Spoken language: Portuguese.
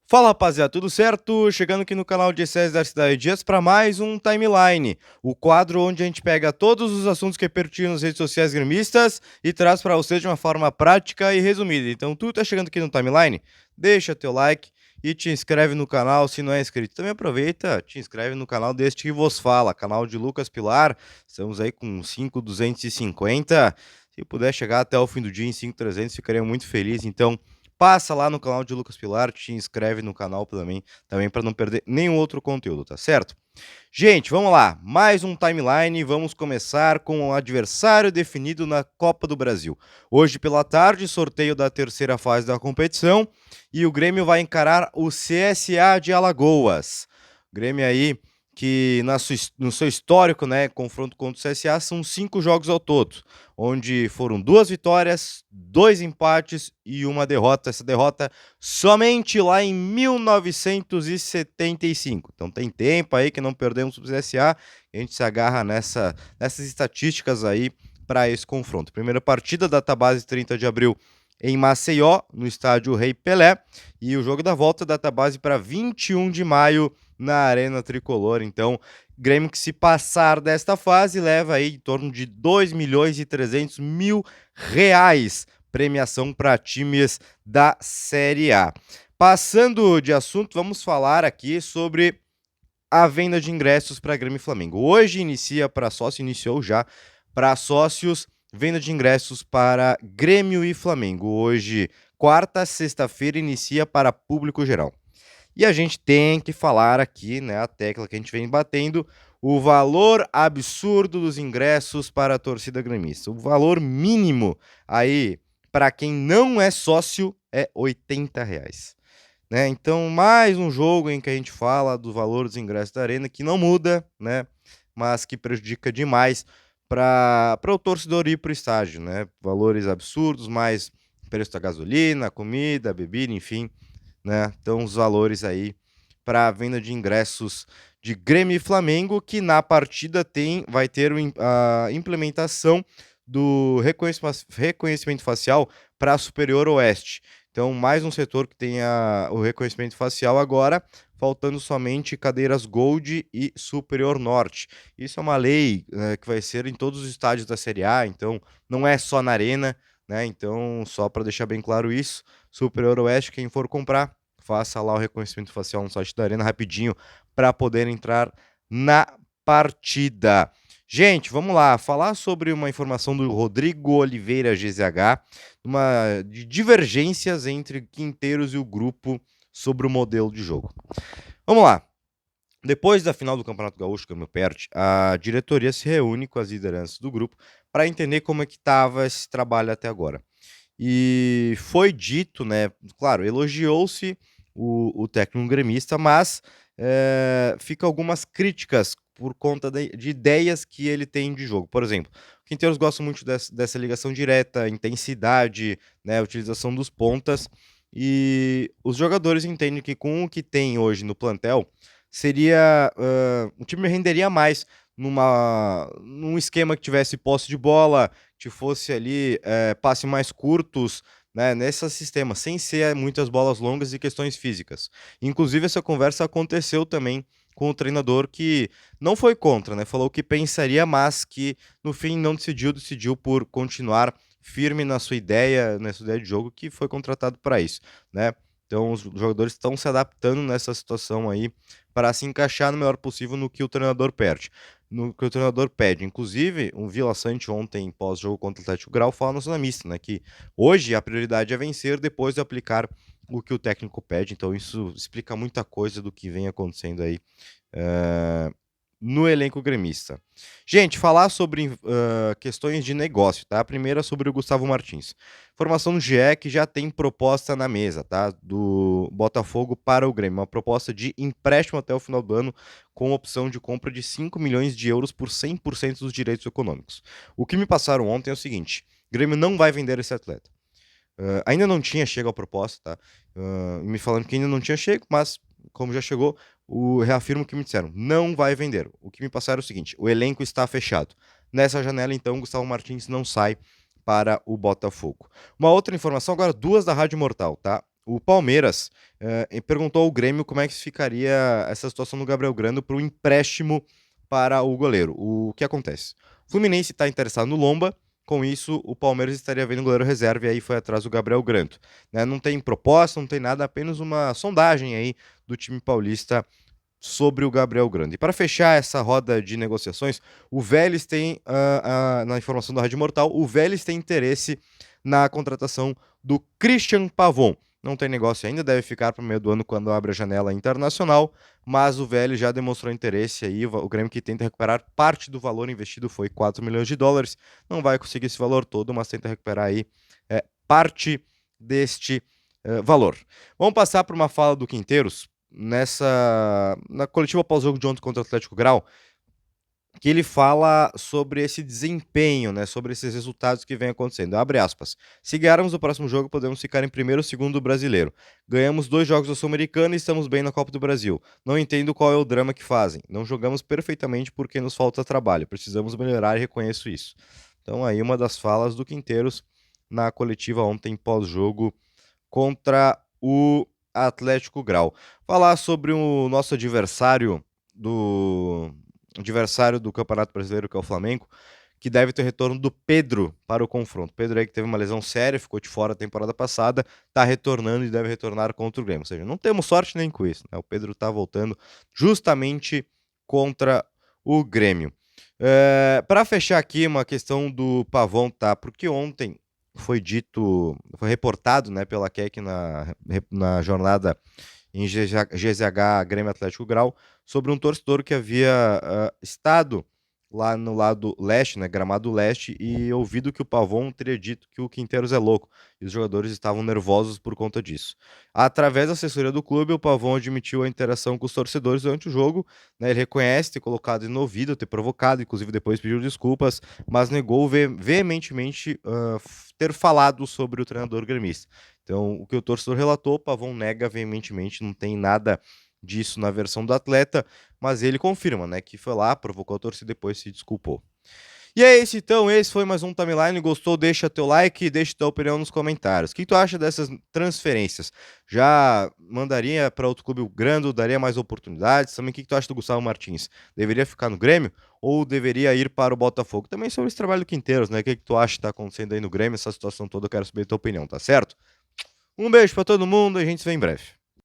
Fala rapaziada, tudo certo? Chegando aqui no canal de César da Cidade Dias para mais um Timeline, o quadro onde a gente pega todos os assuntos que pertinham nas redes sociais gremistas e traz para você de uma forma prática e resumida. Então, tu tá chegando aqui no Timeline? Deixa teu like e te inscreve no canal se não é inscrito. Também aproveita, te inscreve no canal deste que vos fala, canal de Lucas Pilar. Estamos aí com 5.250. Se puder chegar até o fim do dia em 5.300, ficaria muito feliz. Então, passa lá no canal de Lucas Pilar, te inscreve no canal também para não perder nenhum outro conteúdo, tá certo? Gente, vamos lá, mais um timeline, vamos começar com o adversário definido na Copa do Brasil. Hoje pela tarde, sorteio da terceira fase da competição e o Grêmio vai encarar o CSA de Alagoas. O Grêmio aí que no seu histórico, né, confronto contra o CSA, são 5 jogos ao todo, onde foram 2 vitórias, 2 empates e uma derrota. Essa derrota somente lá em 1975. Então tem tempo aí que não perdemos o CSA, a gente se agarra nessas estatísticas aí para esse confronto. Primeira partida da Database 30 de abril em Maceió, no estádio Rei Pelé, e o jogo da volta da Database para 21 de maio na Arena Tricolor. Então, Grêmio que se passar desta fase leva aí em torno de 2.300.000 reais premiação para times da Série A. Passando de assunto, vamos falar aqui sobre a venda de ingressos para Grêmio e Flamengo. Hoje iniciou já para sócios, venda de ingressos para Grêmio e Flamengo. Hoje, quarta, sexta-feira, inicia para público geral. E a gente tem que falar aqui, né, a tecla que a gente vem batendo, o valor absurdo dos ingressos para a torcida gremista. O valor mínimo aí, para quem não é sócio, é R$ 80. Né? Então, mais um jogo em que a gente fala do valor dos ingressos da Arena, que não muda, né, mas que prejudica demais para o torcedor ir para o estádio. Né? Valores absurdos, mais preço da gasolina, comida, bebida, enfim. Né? Então, os valores aí para a venda de ingressos de Grêmio e Flamengo, que na partida vai ter a implementação do reconhecimento facial para a Superior Oeste. Então, mais um setor que tem o reconhecimento facial agora, faltando somente cadeiras Gold e Superior Norte. Isso é uma lei que vai ser em todos os estádios da Série A, então não é só na Arena, né? Então, só para deixar bem claro isso, Superior Oeste, quem for comprar, faça lá o reconhecimento facial no site da Arena rapidinho para poder entrar na partida. Gente, vamos lá, falar sobre uma informação do Rodrigo Oliveira GZH, de divergências entre Quinteiros e o grupo sobre o modelo de jogo. Vamos lá. Depois da final do Campeonato Gaúcho, que é o meu perde, a diretoria se reúne com as lideranças do grupo para entender como é que estava esse trabalho até agora. E foi dito, né, claro, elogiou-se o técnico gremista, mas fica algumas críticas por conta de ideias que ele tem de jogo. Por exemplo, o Quinteiros gosta muito dessa ligação direta, intensidade, né, utilização dos pontas, e os jogadores entendem que com o que tem hoje no plantel, o time renderia mais num esquema que tivesse posse de bola, que fosse ali passe mais curtos, né, nesse sistema, sem ser muitas bolas longas e questões físicas. Inclusive, essa conversa aconteceu também com o treinador, que não foi contra, né? Falou que pensaria, mas que no fim não decidiu por continuar firme na sua ideia de jogo, que foi contratado para isso, né? Então os jogadores estão se adaptando nessa situação aí para se encaixar no melhor possível no que o treinador pede. Inclusive, o Vila Sante ontem, pós-jogo contra o Atlético Grau, fala no Sulamista, né, que hoje a prioridade é vencer depois de aplicar o que o técnico pede. Então isso explica muita coisa do que vem acontecendo aí no elenco gremista. Gente, falar sobre questões de negócio, tá? A primeira sobre o Gustavo Martins. Informação do GE que já tem proposta na mesa, tá? Do Botafogo para o Grêmio. Uma proposta de empréstimo até o final do ano, com opção de compra de 5 milhões de euros por 100% dos direitos econômicos. O que me passaram ontem é o seguinte: o Grêmio não vai vender esse atleta. Ainda não tinha chego a proposta, tá? Me falando que ainda não tinha chego, mas como já chegou, reafirmo o que me disseram: não vai vender. O que me passaram é o seguinte: o elenco está fechado. Nessa janela, então, Gustavo Martins não sai para o Botafogo. Uma outra informação, agora duas da Rádio Mortal, tá? o Palmeiras perguntou ao Grêmio como é que ficaria essa situação do Gabriel Grando para o empréstimo para o goleiro. O que acontece? O Fluminense está interessado no Lomba, com isso o Palmeiras estaria vendo o goleiro reserva e aí foi atrás do Gabriel Grando. Né? Não tem proposta, não tem nada, apenas uma sondagem aí do time paulista sobre o Gabriel Grando. E para fechar essa roda de negociações, o Vélez tem, na informação da Rádio Mortal, o Vélez tem interesse na contratação do Christian Pavon. Não tem negócio ainda, deve ficar para o meio do ano quando abre a janela internacional, mas o Vélez já demonstrou interesse aí, o Grêmio que tenta recuperar parte do valor investido foi 4 milhões de dólares, não vai conseguir esse valor todo, mas tenta recuperar aí parte deste valor. Vamos passar para uma fala do Quinteiros, na coletiva pós-jogo de ontem contra o Atlético Grau, que ele fala sobre esse desempenho, né, sobre esses resultados que vem acontecendo. Abre aspas. Se ganharmos o próximo jogo, podemos ficar em primeiro ou segundo do brasileiro. Ganhamos 2 jogos da Sul-Americana e estamos bem na Copa do Brasil. Não entendo qual é o drama que fazem. Não jogamos perfeitamente porque nos falta trabalho. Precisamos melhorar e reconheço isso. Então aí uma das falas do Quinteiros na coletiva ontem pós-jogo contra o Atlético Grau. Falar sobre o nosso adversário do Campeonato Brasileiro, que é o Flamengo, que deve ter retorno do Pedro para o confronto. Pedro aí que teve uma lesão séria, ficou de fora a temporada passada, está retornando e deve retornar contra o Grêmio. Ou seja, não temos sorte nem com isso, né? O Pedro está voltando justamente contra o Grêmio. Para fechar aqui uma questão do Pavon, tá? Porque ontem foi reportado, né, pela Keck na jornada em GZH Grêmio Atlético Grau, sobre um torcedor que havia estado lá no lado leste, né, Gramado Leste, e ouvido que o Pavon teria dito que o Quinteiros é louco, e os jogadores estavam nervosos por conta disso. Através da assessoria do clube, o Pavon admitiu a interação com os torcedores durante o jogo, né, ele reconhece ter colocado no ouvido, ter provocado, inclusive depois pediu desculpas, mas negou veementemente ter falado sobre o treinador gremista. Então, o que o torcedor relatou, o Pavon nega veementemente, não tem nada disso na versão do atleta, mas ele confirma, né, que foi lá, provocou a torcida e depois se desculpou. E é isso então, esse foi mais um Timeline, gostou, deixa teu like e deixa tua opinião nos comentários. O que tu acha dessas transferências? Já mandaria para outro clube grande, daria mais oportunidades? Também o que tu acha do Gustavo Martins? Deveria ficar no Grêmio ou deveria ir para o Botafogo? Também sobre esse trabalho do Quinteiros, né, o que tu acha que tá acontecendo aí no Grêmio, essa situação toda, eu quero saber a tua opinião, tá certo? Um beijo para todo mundo e a gente se vê em breve.